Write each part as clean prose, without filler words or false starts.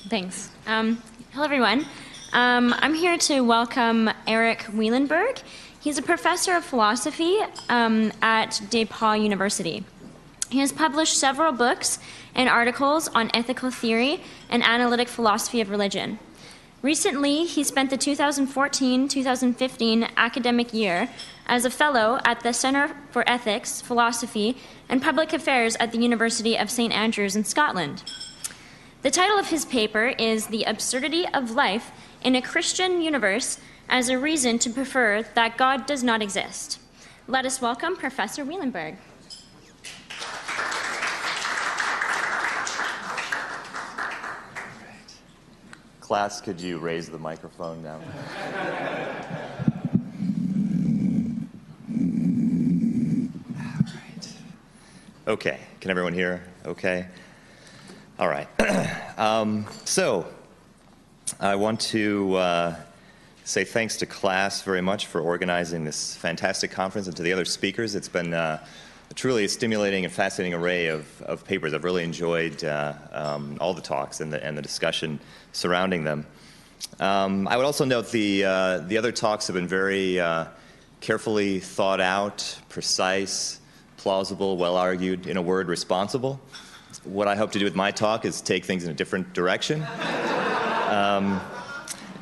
Thanks. Hello, everyone. I'm here to welcome Erik Wielenberg. He's a professor of philosophy at DePaul University. He has published several books and articles on ethical theory and analytic philosophy of religion. Recently, he spent the 2014-2015 academic year as a fellow at the Center for Ethics, Philosophy, and Public Affairs at the University of St. Andrews in Scotland. The title of his paper is The Absurdity of Life in a Christian Universe as a Reason to Prefer that God Does Not Exist. Let us welcome Professor Wielenberg. Class, could you raise the microphone now? All right. Okay, can everyone hear? Okay. All right. So I want to say thanks to class very much for organizing this fantastic conference, and to the other speakers. It's been truly a stimulating and fascinating array of papers. I've really enjoyed all the talks and the discussion surrounding them. I would also note the other talks have been very carefully thought out, precise, plausible, well argued, in a word, responsible. What I hope to do with my talk is take things in a different direction,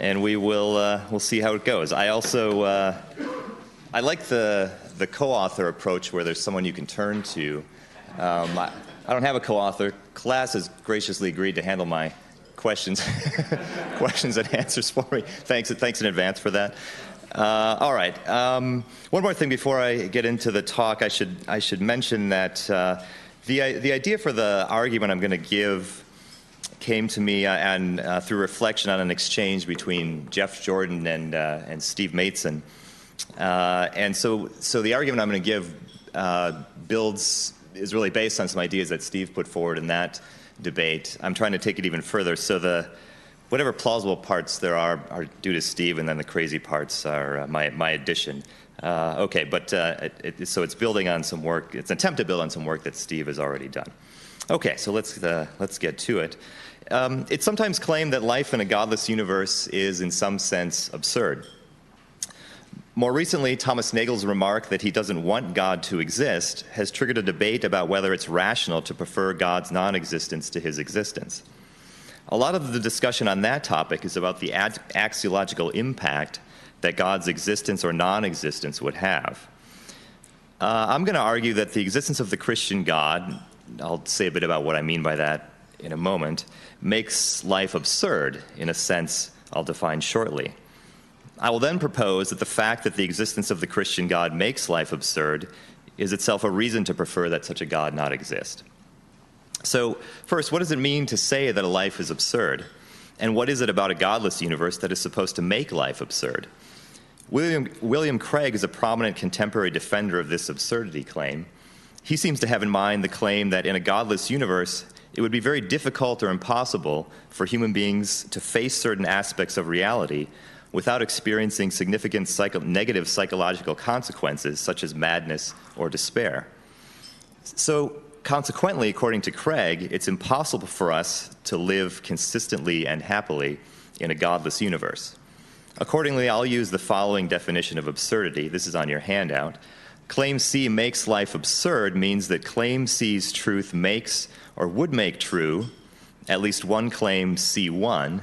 and we'll see how it goes. I also I like the co-author approach, where there's someone you can turn to. I don't have a co-author. Class has graciously agreed to handle my questions and answers for me. Thanks in advance for that. All right. One more thing before I get into the talk. I should mention that the idea for the argument I'm going to give came to me through reflection on an exchange between Jeff Jordan and Steve Maitson. And so the argument I'm going to give is really based on some ideas that Steve put forward in that debate. I'm trying to take it even further. So whatever plausible parts there are due to Steve, and then the crazy parts are my addition. Okay, but so it's building on some work. It's an attempt to build on some work that Steve has already done. Okay, so let's get to it. It's sometimes claimed that life in a godless universe is, in some sense, absurd. More recently, Thomas Nagel's remark that he doesn't want God to exist has triggered a debate about whether it's rational to prefer God's non-existence to his existence. A lot of the discussion on that topic is about the axiological impact that God's existence or non-existence would have. I'm going to argue that the existence of the Christian God, I'll say a bit about what I mean by that in a moment, makes life absurd in a sense I'll define shortly. I will then propose that the fact that the existence of the Christian God makes life absurd is itself a reason to prefer that such a God not exist. So first, what does it mean to say that a life is absurd? And what is it about a godless universe that is supposed to make life absurd? William Craig is a prominent contemporary defender of this absurdity claim. He seems to have in mind the claim that in a godless universe, it would be very difficult or impossible for human beings to face certain aspects of reality without experiencing significant negative psychological consequences, such as madness or despair. So consequently, according to Craig, it's impossible for us to live consistently and happily in a godless universe. Accordingly, I'll use the following definition of absurdity. This is on your handout. Claim C makes life absurd means that claim C's truth makes or would make true at least one claim C1,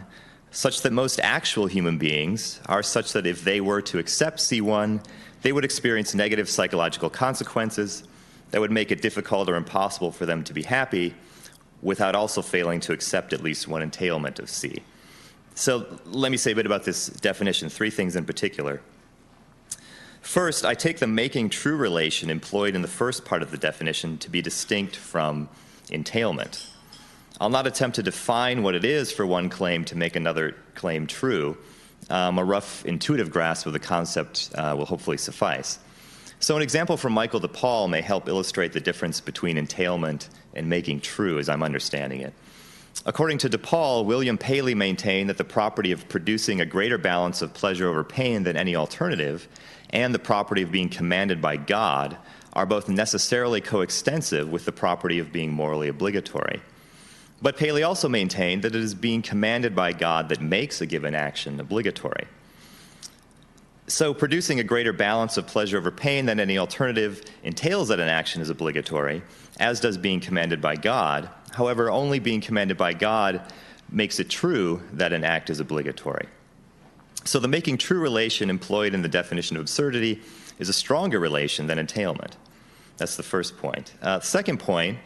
such that most actual human beings are such that if they were to accept C1, they would experience negative psychological consequences that would make it difficult or impossible for them to be happy without also failing to accept at least one entailment of C. So let me say a bit about this definition, three things in particular. First, I take the making true relation employed in the first part of the definition to be distinct from entailment. I'll not attempt to define what it is for one claim to make another claim true. A rough intuitive grasp of the concept will hopefully suffice. So an example from Michael DePaul may help illustrate the difference between entailment and making true as I'm understanding it. According to DePaul, William Paley maintained that the property of producing a greater balance of pleasure over pain than any alternative and the property of being commanded by God are both necessarily coextensive with the property of being morally obligatory. But Paley also maintained that it is being commanded by God that makes a given action obligatory. So producing a greater balance of pleasure over pain than any alternative entails that an action is obligatory, as does being commanded by God. However, only being commanded by God makes it true that an act is obligatory. So the making true relation employed in the definition of absurdity is a stronger relation than entailment. That's the first point. The second point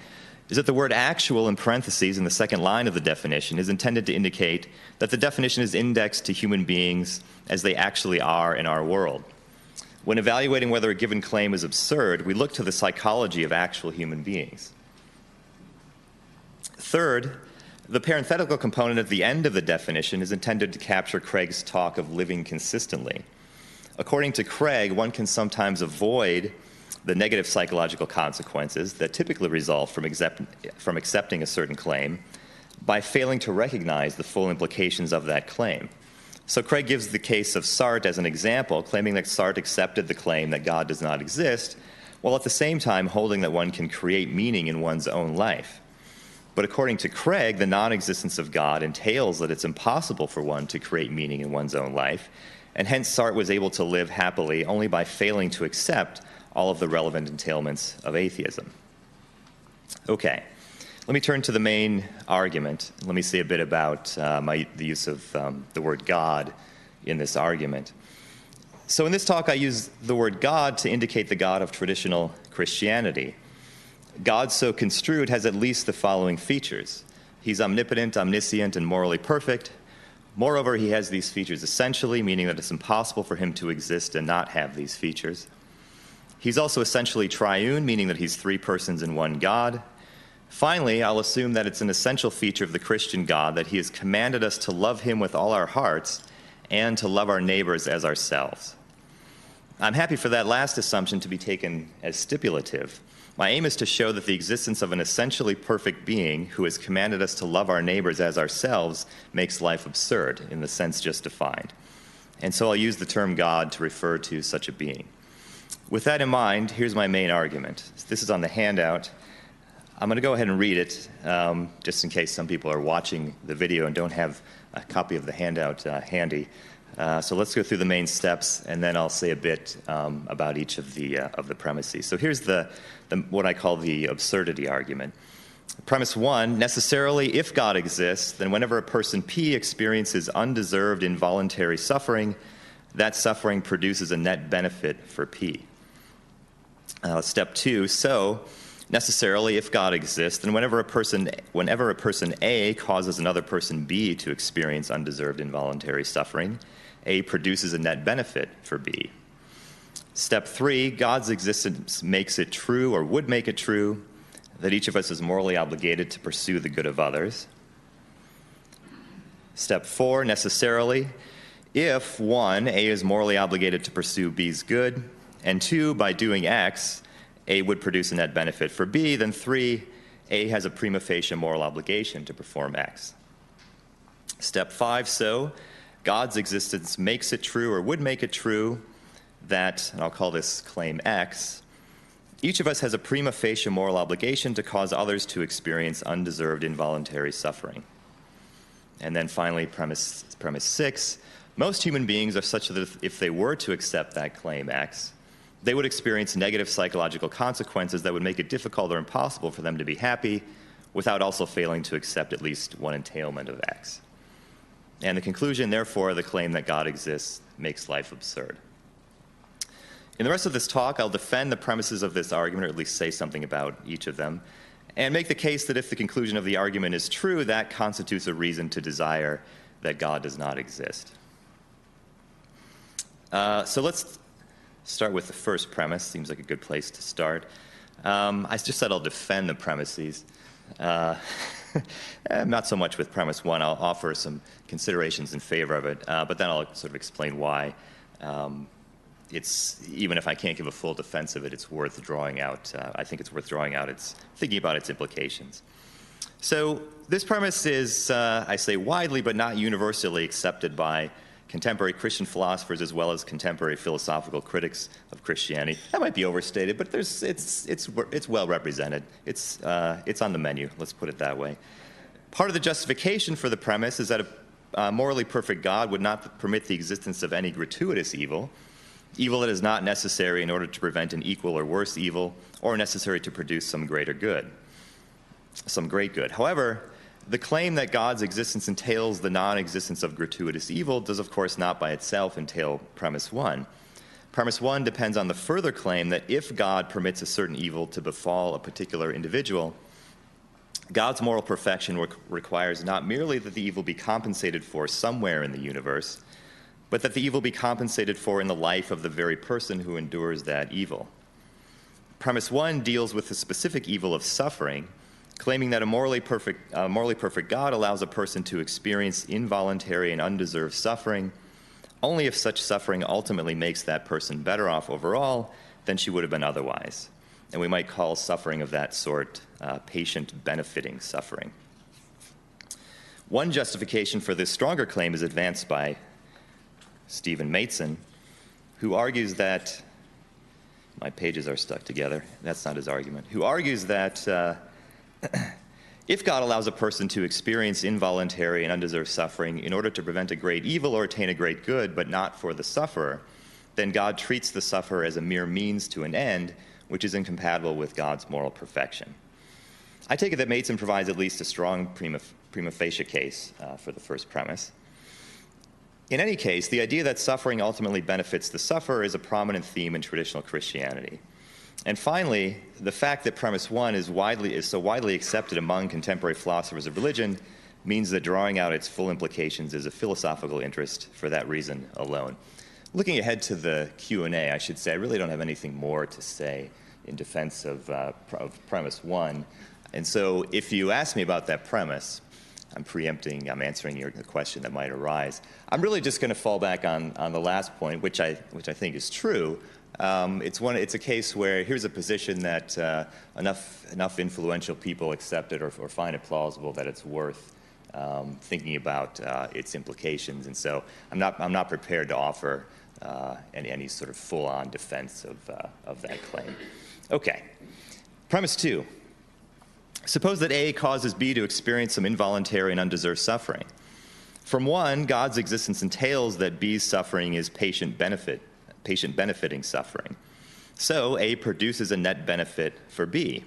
is that the word actual in parentheses in the second line of the definition is intended to indicate that the definition is indexed to human beings as they actually are in our world. When evaluating whether a given claim is absurd, we look to the psychology of actual human beings. Third, the parenthetical component at the end of the definition is intended to capture Craig's talk of living consistently. According to Craig, one can sometimes avoid the negative psychological consequences that typically result from accepting a certain claim by failing to recognize the full implications of that claim. So Craig gives the case of Sartre as an example, claiming that Sartre accepted the claim that God does not exist, while at the same time holding that one can create meaning in one's own life. But according to Craig, the non-existence of God entails that it's impossible for one to create meaning in one's own life, and hence Sartre was able to live happily only by failing to accept all of the relevant entailments of atheism. Okay, let me turn to the main argument. Let me say a bit about the use of the word God in this argument. So in this talk, I use the word God to indicate the God of traditional Christianity. God so construed has at least the following features. He's omnipotent, omniscient, and morally perfect. Moreover, he has these features essentially, meaning that it's impossible for him to exist and not have these features. He's also essentially triune, meaning that he's three persons in one God. Finally, I'll assume that it's an essential feature of the Christian God that he has commanded us to love him with all our hearts and to love our neighbors as ourselves. I'm happy for that last assumption to be taken as stipulative. My aim is to show that the existence of an essentially perfect being who has commanded us to love our neighbors as ourselves makes life absurd in the sense just defined. And so I'll use the term God to refer to such a being. With that in mind, here's my main argument. This is on the handout. I'm going to go ahead and read it, just in case some people are watching the video and don't have a copy of the handout handy. So let's go through the main steps, and then I'll say a bit about each of the premises. So here's what I call the absurdity argument. Premise one, necessarily, if God exists, then whenever a person P experiences undeserved involuntary suffering, that suffering produces a net benefit for P. Step two, so necessarily, if God exists, then whenever a person A causes another person B to experience undeserved involuntary suffering, A produces a net benefit for B. Step three, God's existence makes it true, or would make it true, that each of us is morally obligated to pursue the good of others. Step four, necessarily, if one, A is morally obligated to pursue B's good, and two, by doing X, A would produce a net benefit for B, then three, A has a prima facie moral obligation to perform X. Step five, so God's existence makes it true, or would make it true, that, and I'll call this claim X, each of us has a prima facie moral obligation to cause others to experience undeserved involuntary suffering. And then finally, premise six, most human beings are such that if they were to accept that claim X, they would experience negative psychological consequences that would make it difficult or impossible for them to be happy without also failing to accept at least one entailment of X. And the conclusion, therefore, the claim that God exists makes life absurd. In the rest of this talk, I'll defend the premises of this argument, or at least say something about each of them, and make the case that if the conclusion of the argument is true, that constitutes a reason to desire that God does not exist. So let's start with the first premise. Seems like a good place to start. I just said I'll defend the premises. Not so much with premise one. I'll offer some considerations in favor of it, but then I'll sort of explain why. Even if I can't give a full defense of it, it's worth drawing out. I think it's worth drawing out thinking about its implications. So this premise is, I say widely, but not universally accepted by contemporary Christian philosophers as well as contemporary philosophical critics of Christianity. That might be overstated, but it's well represented. It's on the menu, let's put it that way. Part of the justification for the premise is that a morally perfect God would not permit the existence of any gratuitous evil, evil that is not necessary in order to prevent an equal or worse evil, or necessary to produce some greater good, some great good. However, the claim that God's existence entails the non-existence of gratuitous evil does, of course, not by itself entail premise one. Premise one depends on the further claim that if God permits a certain evil to befall a particular individual, God's moral perfection requires not merely that the evil be compensated for somewhere in the universe, but that the evil be compensated for in the life of the very person who endures that evil. Premise one deals with the specific evil of suffering, claiming that a morally perfect God allows a person to experience involuntary and undeserved suffering only if such suffering ultimately makes that person better off overall than she would have been otherwise. And we might call suffering of that sort patient-benefiting suffering. One justification for this stronger claim is advanced by Stephen Mateson, who argues that, my pages are stuck together, that's not his argument, who argues that if God allows a person to experience involuntary and undeserved suffering in order to prevent a great evil or attain a great good, but not for the sufferer, then God treats the sufferer as a mere means to an end, which is incompatible with God's moral perfection. I take it that Mateson provides at least a strong prima facie case for the first premise. In any case, the idea that suffering ultimately benefits the sufferer is a prominent theme in traditional Christianity. And finally, the fact that premise one is so widely accepted among contemporary philosophers of religion means that drawing out its full implications is a philosophical interest for that reason alone. Looking ahead to the Q&A, I should say I really don't have anything more to say in defense of premise one. And so if you ask me about that premise, I'm answering the question that might arise. I'm really just going to fall back on the last point, which I think is true. It's a case where here's a position that enough influential people accept it or find it plausible that it's worth thinking about its implications. And so I'm not prepared to offer any sort of full-on defense of that claim. Okay, premise two. Suppose that A causes B to experience some involuntary and undeserved suffering. From one, God's existence entails that B's suffering is patient-benefiting suffering. So A produces a net benefit for B.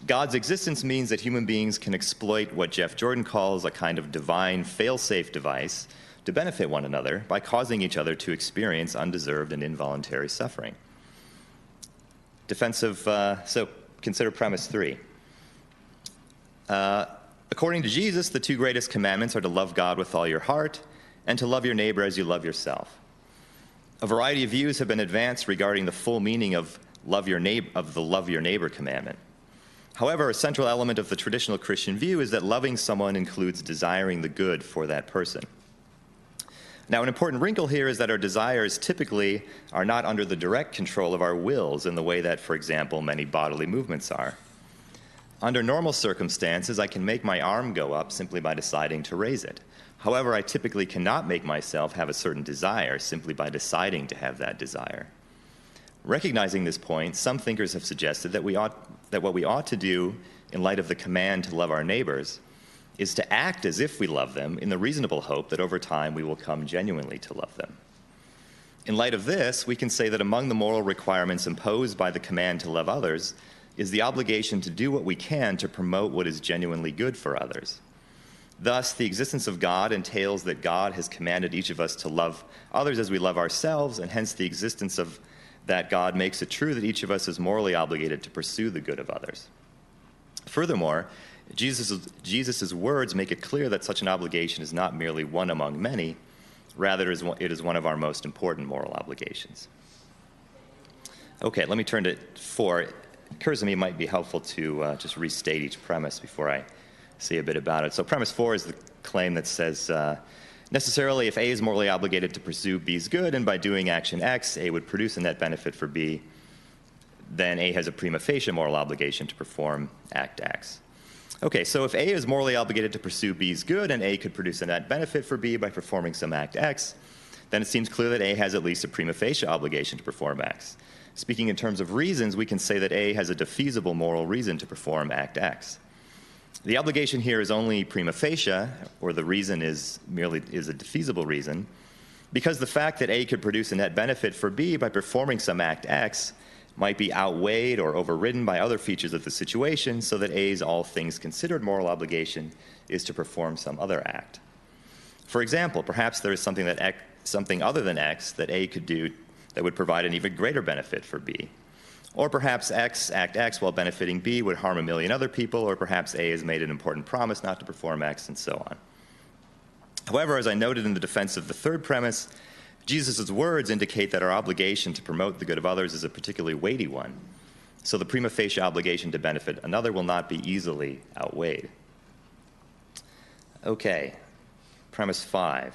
God's existence means that human beings can exploit what Jeff Jordan calls a kind of divine fail-safe device to benefit one another by causing each other to experience undeserved and involuntary suffering. So consider premise three. According to Jesus, the two greatest commandments are to love God with all your heart and to love your neighbor as you love yourself. A variety of views have been advanced regarding the full meaning of the love your neighbor commandment. However, a central element of the traditional Christian view is that loving someone includes desiring the good for that person. Now, an important wrinkle here is that our desires typically are not under the direct control of our wills in the way that, for example, many bodily movements are. Under normal circumstances, I can make my arm go up simply by deciding to raise it. However, I typically cannot make myself have a certain desire simply by deciding to have that desire. Recognizing this point, some thinkers have suggested that what we ought to do in light of the command to love our neighbors is to act as if we love them in the reasonable hope that over time we will come genuinely to love them. In light of this, we can say that among the moral requirements imposed by the command to love others is the obligation to do what we can to promote what is genuinely good for others. Thus, the existence of God entails that God has commanded each of us to love others as we love ourselves, and hence the existence of that God makes it true that each of us is morally obligated to pursue the good of others. Furthermore, Jesus' words make it clear that such an obligation is not merely one among many, rather it is one of our most important moral obligations. Okay, let me turn to 4. It occurs to me it might be helpful to just restate each premise before I say a bit about it. So premise 4 is the claim that says, necessarily if A is morally obligated to pursue B's good, and by doing action X, A would produce a net benefit for B, then A has a prima facie moral obligation to perform act X. Okay, so if A is morally obligated to pursue B's good, and A could produce a net benefit for B by performing some act X, then it seems clear that A has at least a prima facie obligation to perform X. Speaking in terms of reasons, we can say that A has a defeasible moral reason to perform act X. The obligation here is only prima facie, or the reason is merely a defeasible reason, because the fact that A could produce a net benefit for B by performing some act X might be outweighed or overridden by other features of the situation, so that A's all things considered moral obligation is to perform some other act. For example, perhaps there is something other than X that A could do that would provide an even greater benefit for B. Or perhaps act X, while benefiting B, would harm a million other people, or perhaps A has made an important promise not to perform X, and so on. However, as I noted in the defense of the third premise, Jesus' words indicate that our obligation to promote the good of others is a particularly weighty one, so the prima facie obligation to benefit another will not be easily outweighed. Okay, premise 5.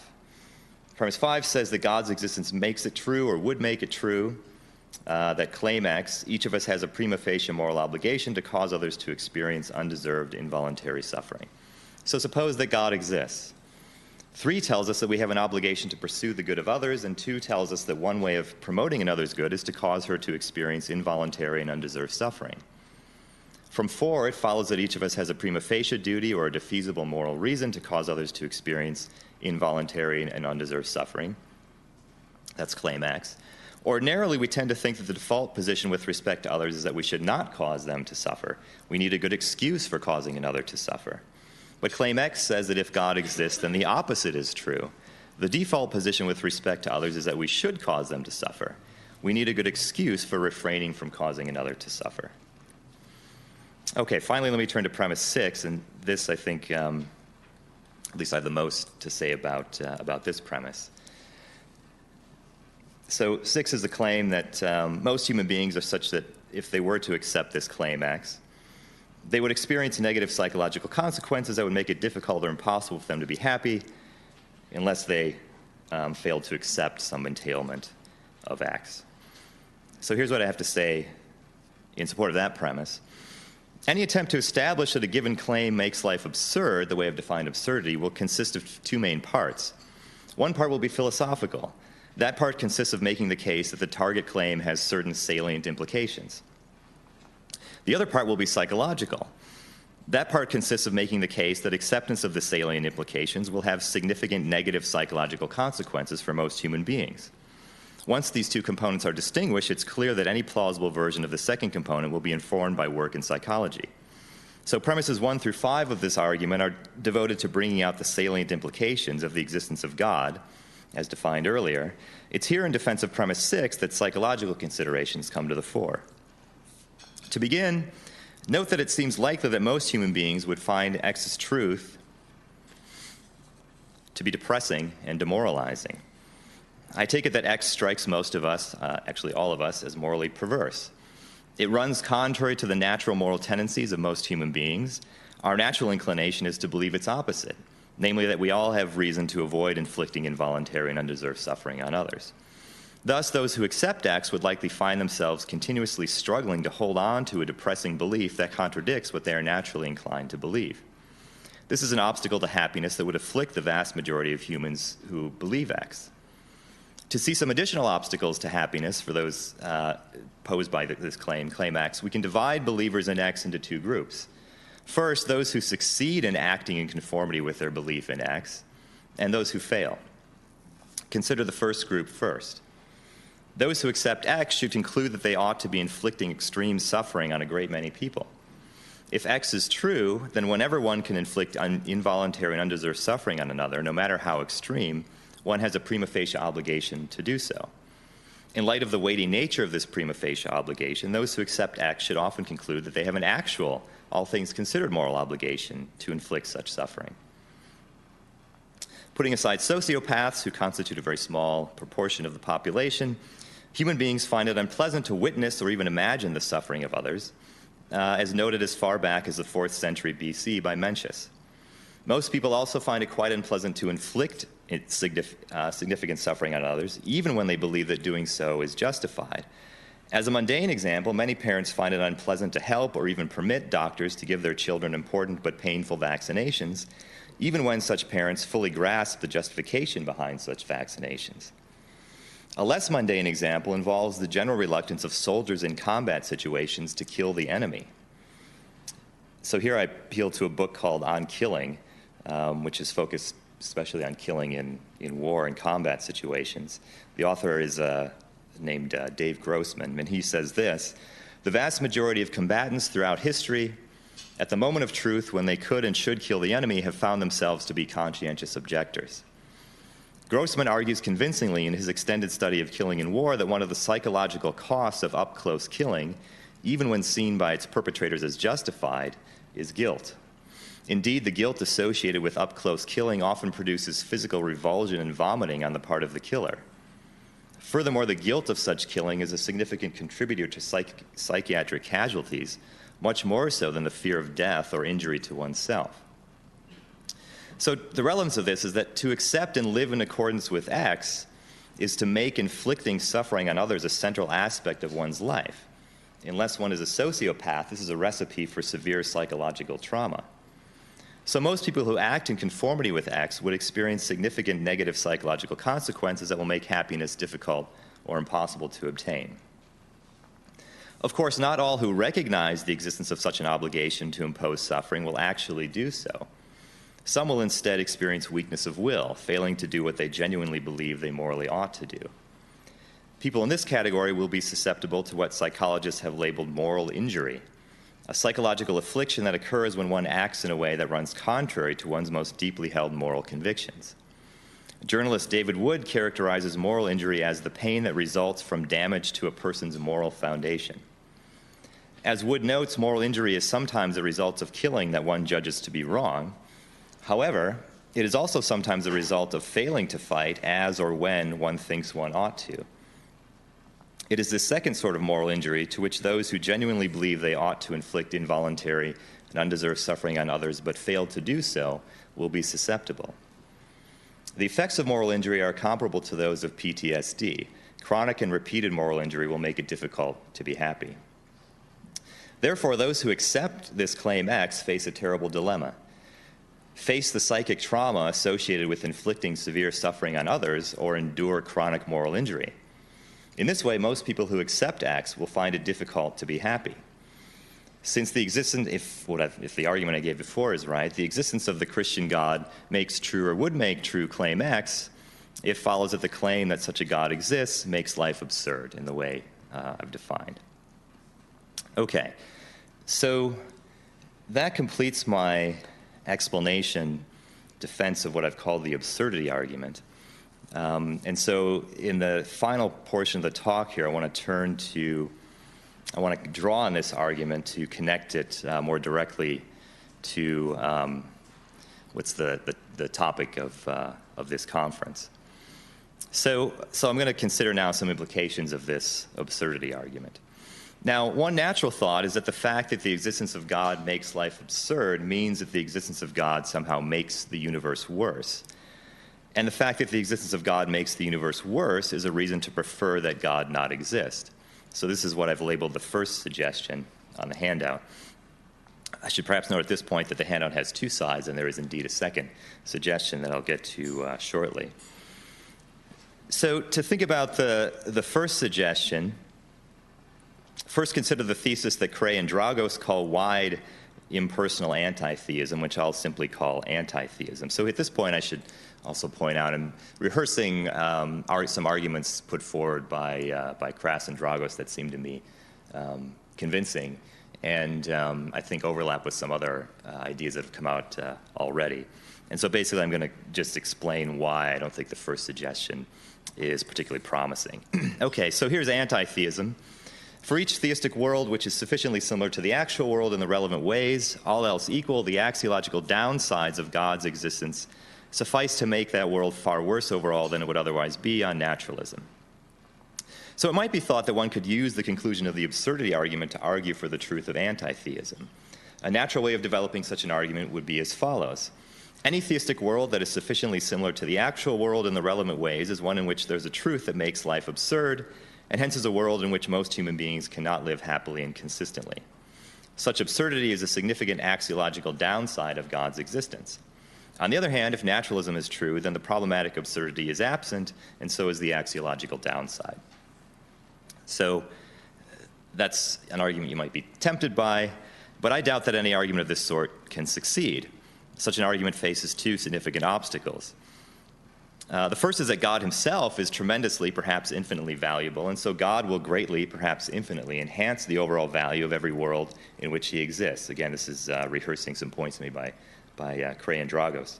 Premise 5 says that God's existence makes it true, or would make it true, that claim X, each of us has a prima facie moral obligation to cause others to experience undeserved involuntary suffering. So suppose that God exists. 3 tells us that we have an obligation to pursue the good of others, and 2 tells us that one way of promoting another's good is to cause her to experience involuntary and undeserved suffering. From 4, it follows that each of us has a prima facie duty or a defeasible moral reason to cause others to experience involuntary and undeserved suffering. That's claim X. Ordinarily, we tend to think that the default position with respect to others is that we should not cause them to suffer. We need a good excuse for causing another to suffer. But claim X says that if God exists, then the opposite is true. The default position with respect to others is that we should cause them to suffer. We need a good excuse for refraining from causing another to suffer. Okay, finally, let me turn to premise 6, and this, I think, at least I have the most to say about this premise. So 6 is the claim that most human beings are such that if they were to accept this claim X, they would experience negative psychological consequences that would make it difficult or impossible for them to be happy unless they failed to accept some entailment of X. So here's what I have to say in support of that premise. Any attempt to establish that a given claim makes life absurd, the way I've defined absurdity, will consist of 2 main parts. One part will be philosophical. That part consists of making the case that the target claim has certain salient implications. The other part will be psychological. That part consists of making the case that acceptance of the salient implications will have significant negative psychological consequences for most human beings. Once these 2 components are distinguished, it's clear that any plausible version of the second component will be informed by work in psychology. So premises 1 through 5 of this argument are devoted to bringing out the salient implications of the existence of God, as defined earlier. It's here in defense of premise 6 that psychological considerations come to the fore. To begin, note that it seems likely that most human beings would find X's truth to be depressing and demoralizing. I take it that X strikes most of us, actually all of us, as morally perverse. It runs contrary to the natural moral tendencies of most human beings. Our natural inclination is to believe its opposite, namely that we all have reason to avoid inflicting involuntary and undeserved suffering on others. Thus, those who accept X would likely find themselves continuously struggling to hold on to a depressing belief that contradicts what they are naturally inclined to believe. This is an obstacle to happiness that would afflict the vast majority of humans who believe X. To see some additional obstacles to happiness for those posed by this claim X, we can divide believers in X into 2 groups. First, those who succeed in acting in conformity with their belief in X, and those who fail. Consider the first group first. Those who accept X should conclude that they ought to be inflicting extreme suffering on a great many people. If X is true, then whenever one can inflict involuntary and undeserved suffering on another, no matter how extreme, one has a prima facie obligation to do so. In light of the weighty nature of this prima facie obligation, those who accept X should often conclude that they have an actual, all things considered, moral obligation to inflict such suffering. Putting aside sociopaths, who constitute a very small proportion of the population, human beings find it unpleasant to witness or even imagine the suffering of others, as noted as far back as the 4th century BC by Mencius. Most people also find it quite unpleasant to inflict significant suffering on others, even when they believe that doing so is justified. As a mundane example, many parents find it unpleasant to help or even permit doctors to give their children important but painful vaccinations, even when such parents fully grasp the justification behind such vaccinations. A less mundane example involves the general reluctance of soldiers in combat situations to kill the enemy. So here I appeal to a book called On Killing, which is focused especially on killing in war and combat situations. The author is named Dave Grossman, and he says this: "The vast majority of combatants throughout history, at the moment of truth when they could and should kill the enemy, have found themselves to be conscientious objectors." Grossman argues convincingly in his extended study of killing in war that one of the psychological costs of up-close killing, even when seen by its perpetrators as justified, is guilt. Indeed, the guilt associated with up-close killing often produces physical revulsion and vomiting on the part of the killer. Furthermore, the guilt of such killing is a significant contributor to psychiatric casualties, much more so than the fear of death or injury to oneself. So the relevance of this is that to accept and live in accordance with X is to make inflicting suffering on others a central aspect of one's life. Unless one is a sociopath, this is a recipe for severe psychological trauma. So most people who act in conformity with X would experience significant negative psychological consequences that will make happiness difficult or impossible to obtain. Of course, not all who recognize the existence of such an obligation to impose suffering will actually do so. Some will instead experience weakness of will, failing to do what they genuinely believe they morally ought to do. People in this category will be susceptible to what psychologists have labeled moral injury, a psychological affliction that occurs when one acts in a way that runs contrary to one's most deeply held moral convictions. Journalist David Wood characterizes moral injury as the pain that results from damage to a person's moral foundation. As Wood notes, moral injury is sometimes a result of killing that one judges to be wrong. However, it is also sometimes a result of failing to fight as or when one thinks one ought to. It is this second sort of moral injury to which those who genuinely believe they ought to inflict involuntary and undeserved suffering on others but fail to do so will be susceptible. The effects of moral injury are comparable to those of PTSD. Chronic and repeated moral injury will make it difficult to be happy. Therefore, those who accept this claim X face a terrible dilemma. Face the psychic trauma associated with inflicting severe suffering on others, or endure chronic moral injury. In this way, most people who accept X will find it difficult to be happy. Since the existence, if the argument I gave before is right, the existence of the Christian God makes true or would make true claim X, it follows that the claim that such a God exists makes life absurd in the way I've defined. Okay, so that completes my explanation, defense of what I've called the absurdity argument. And so in the final portion of the talk here, I want to draw on this argument to connect it more directly to what's the topic of this conference. So I'm going to consider now some implications of this absurdity argument. Now, one natural thought is that the fact that the existence of God makes life absurd means that the existence of God somehow makes the universe worse. And the fact that the existence of God makes the universe worse is a reason to prefer that God not exist. So this is what I've labeled the first suggestion on the handout. I should perhaps note at this point that the handout has two sides, and there is indeed a second suggestion that I'll get to shortly. So to think about the first suggestion, first consider the thesis that Cray and Dragos call wide impersonal anti-theism, which I'll simply call anti-theism. So at this point, I should also point out, I'm rehearsing some arguments put forward by Crass and Dragos that seem to me convincing, and I think overlap with some other ideas that have come out already. And so basically, I'm going to just explain why I don't think the first suggestion is particularly promising. Okay, so here's anti-theism. For each theistic world which is sufficiently similar to the actual world in the relevant ways, all else equal, the axiological downsides of God's existence suffice to make that world far worse overall than it would otherwise be on naturalism. So it might be thought that one could use the conclusion of the absurdity argument to argue for the truth of anti-theism. A natural way of developing such an argument would be as follows. Any theistic world that is sufficiently similar to the actual world in the relevant ways is one in which there's a truth that makes life absurd, and hence is a world in which most human beings cannot live happily and consistently. Such absurdity is a significant axiological downside of God's existence. On the other hand, if naturalism is true, then the problematic absurdity is absent, and so is the axiological downside. So that's an argument you might be tempted by. But I doubt that any argument of this sort can succeed. Such an argument faces two significant obstacles. The first is that God himself is tremendously, perhaps infinitely valuable, and so God will greatly, perhaps infinitely, enhance the overall value of every world in which he exists. Again, this is rehearsing some points made by Cray and Dragos.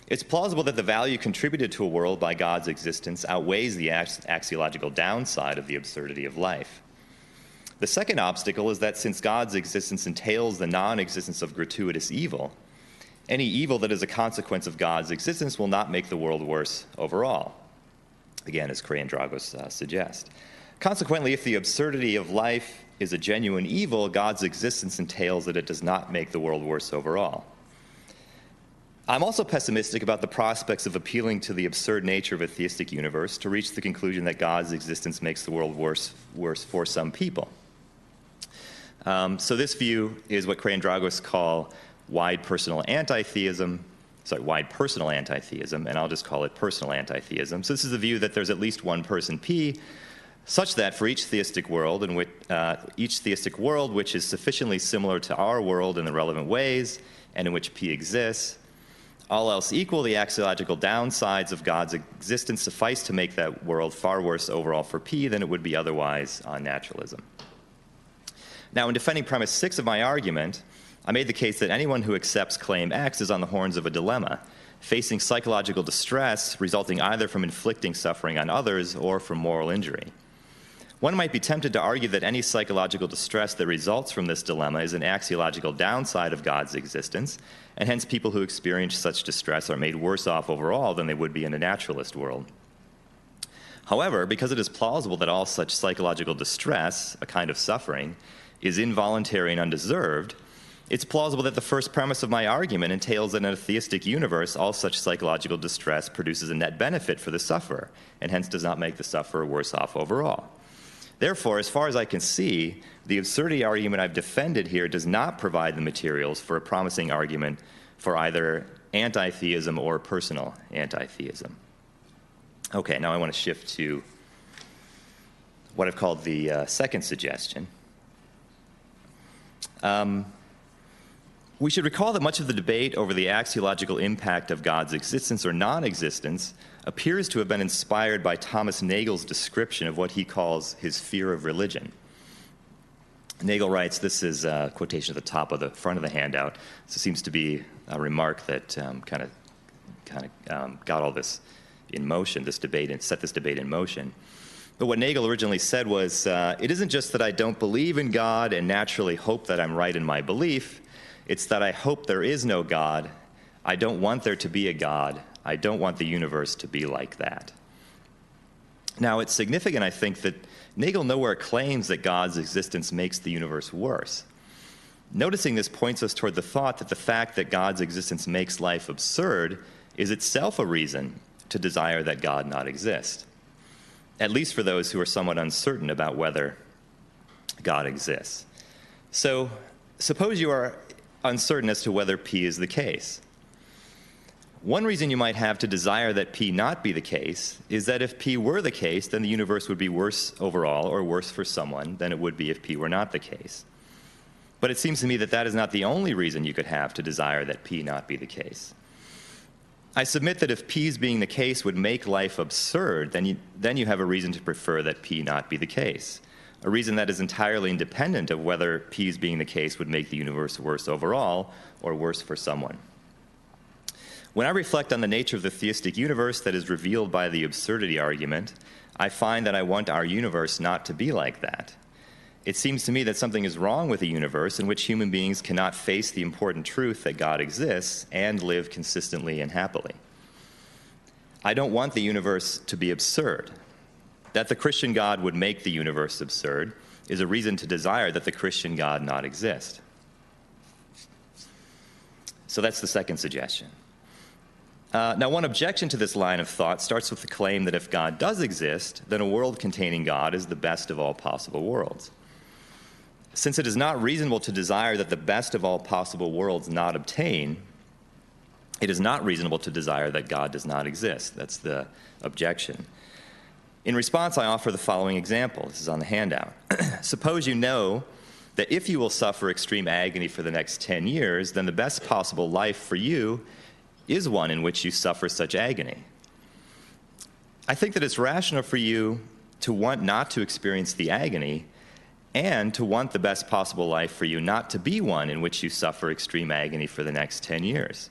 It's plausible that the value contributed to a world by God's existence outweighs the axiological downside of the absurdity of life. The second obstacle is that since God's existence entails the non-existence of gratuitous evil, any evil that is a consequence of God's existence will not make the world worse overall, again, as Cray and Dragos suggest. Consequently, if the absurdity of life is a genuine evil, God's existence entails that it does not make the world worse overall. I'm also pessimistic about the prospects of appealing to the absurd nature of a theistic universe to reach the conclusion that God's existence makes the world worse for some people. So this view is what Cray and Dragos call wide personal anti-theism, and I'll just call it personal anti-theism. So this is the view that there's at least one person P, such that for each theistic world, which is sufficiently similar to our world in the relevant ways, and in which P exists, all else equal, the axiological downsides of God's existence suffice to make that world far worse overall for P than it would be otherwise on naturalism. Now, in defending premise 6 of my argument, I made the case that anyone who accepts claim X is on the horns of a dilemma, facing psychological distress resulting either from inflicting suffering on others or from moral injury. One might be tempted to argue that any psychological distress that results from this dilemma is an axiological downside of God's existence, and hence people who experience such distress are made worse off overall than they would be in a naturalist world. However, because it is plausible that all such psychological distress, a kind of suffering, is involuntary and undeserved, it's plausible that the first premise of my argument entails that in a theistic universe, all such psychological distress produces a net benefit for the sufferer, and hence does not make the sufferer worse off overall. Therefore, as far as I can see, the absurdity argument I've defended here does not provide the materials for a promising argument for either anti-theism or personal anti-theism. Okay, now I want to shift to what I've called the second suggestion. We should recall that much of the debate over the axiological impact of God's existence or non-existence appears to have been inspired by Thomas Nagel's description of what he calls his fear of religion. Nagel writes, this is a quotation at the top of the front of the handout. So it seems to be a remark that kind of got all this in motion, this debate, and set this debate in motion. But what Nagel originally said was, it isn't just that I don't believe in God and naturally hope that I'm right in my belief. It's that I hope there is no God. I don't want there to be a God. I don't want the universe to be like that. Now, it's significant, I think, that Nagel nowhere claims that God's existence makes the universe worse. Noticing this points us toward the thought that the fact that God's existence makes life absurd is itself a reason to desire that God not exist, at least for those who are somewhat uncertain about whether God exists. So, suppose you are uncertain as to whether P is the case. One reason you might have to desire that P not be the case is that if P were the case, then the universe would be worse overall or worse for someone than it would be if P were not the case. But it seems to me that that is not the only reason you could have to desire that P not be the case. I submit that if P's being the case would make life absurd, then you have a reason to prefer that P not be the case. A reason that is entirely independent of whether P's being the case would make the universe worse overall or worse for someone. When I reflect on the nature of the theistic universe that is revealed by the absurdity argument, I find that I want our universe not to be like that. It seems to me that something is wrong with a universe in which human beings cannot face the important truth that God exists and live consistently and happily. I don't want the universe to be absurd. That the Christian God would make the universe absurd is a reason to desire that the Christian God not exist. So that's the second suggestion. Now, one objection to this line of thought starts with the claim that if God does exist, then a world containing God is the best of all possible worlds. Since it is not reasonable to desire that the best of all possible worlds not obtain, it is not reasonable to desire that God does not exist. That's the objection. In response, I offer the following example. This is on the handout. Suppose you know that if you will suffer extreme agony for the next 10 years, then the best possible life for you is one in which you suffer such agony. I think that it's rational for you to want not to experience the agony and to want the best possible life for you not to be one in which you suffer extreme agony for the next 10 years.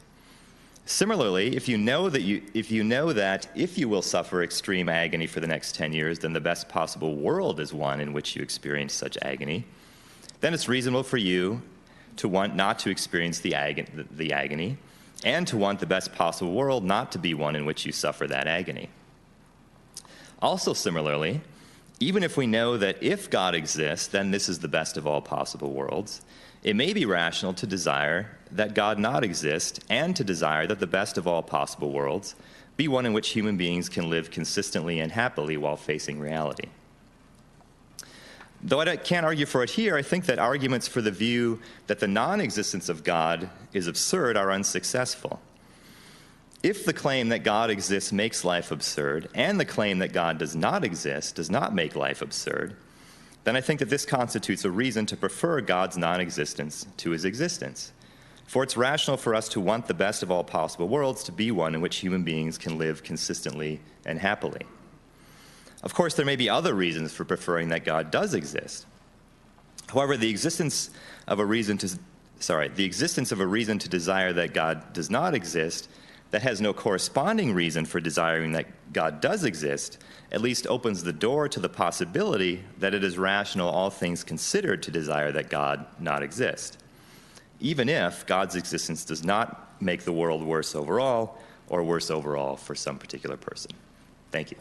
Similarly, if you know that if you will suffer extreme agony for the next 10 years, then the best possible world is one in which you experience such agony, then it's reasonable for you to want not to experience the agony and to want the best possible world not to be one in which you suffer that agony. Also similarly, even if we know that if God exists, then this is the best of all possible worlds, it may be rational to desire that God not exist and to desire that the best of all possible worlds be one in which human beings can live consistently and happily while facing reality. Though I can't argue for it here, I think that arguments for the view that the non-existence of God is absurd are unsuccessful. If the claim that God exists makes life absurd, and the claim that God does not exist does not make life absurd, then I think that this constitutes a reason to prefer God's non-existence to his existence. For it's rational for us to want the best of all possible worlds to be one in which human beings can live consistently and happily. Of course, there may be other reasons for preferring that God does exist. However, the existence of a reason to desire that God does not exist that has no corresponding reason for desiring that God does exist at least opens the door to the possibility that it is rational, all things considered, to desire that God not exist, even if God's existence does not make the world worse overall or worse overall for some particular person. Thank you.